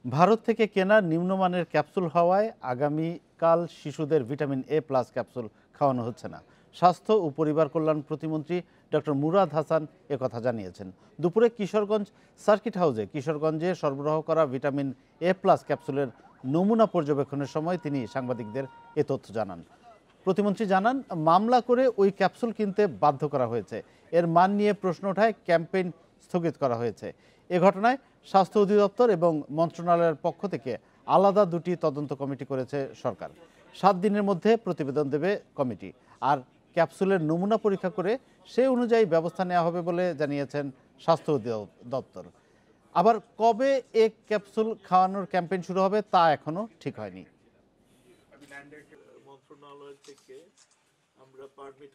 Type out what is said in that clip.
ভারত থেকে কেনা নিম্নমানের ক্যাপসুল হওয়ায় আগামীকাল শিশুদের ভিটামিন এ প্লাস ক্যাপসুল খাওয়ানো হচ্ছে না। স্বাস্থ্য ও পরিবার কল্যাণ প্রতিমন্ত্রী ডক্টর মুরাদ হাসান একথা জানিয়েছেন। দুপুরে কিশোরগঞ্জ সার্কিট হাউসে কিশোরগঞ্জে সরবরাহ করা ভিটামিন এ প্লাস ক্যাপসুলের নমুনা পর্যবেক্ষণের সময় তিনি সাংবাদিকদের এ তথ্য জানান। প্রতিমন্ত্রী জানান, মামলা করে ওই ক্যাপসুল কিনতে বাধ্য করা হয়েছে। এর মান নিয়ে প্রশ্ন ওঠায় ক্যাম্পেইন স্থগিত করা হয়েছে। এ ঘটনায় স্বাস্থ্য অধিদপ্তর এবং মন্ত্রণালয়ের পক্ষ থেকে আলাদা দুটি তদন্ত কমিটি করেছে সরকার। 7 দিনের মধ্যে প্রতিবেদন দেবে কমিটি। আর ক্যাপসুলের নমুনা পরীক্ষা করে সে অনুযায়ী ব্যবস্থা নেওয়া হবে বলে জানিয়েছেন স্বাস্থ্য অধিদপ্তর। আবার কবে এ ক্যাপসুল খাওয়ানোর ক্যাম্পেইন শুরু হবে তা এখনো ঠিক হয়নি। মন্ত্রণালয় থেকে আমরা পারমিট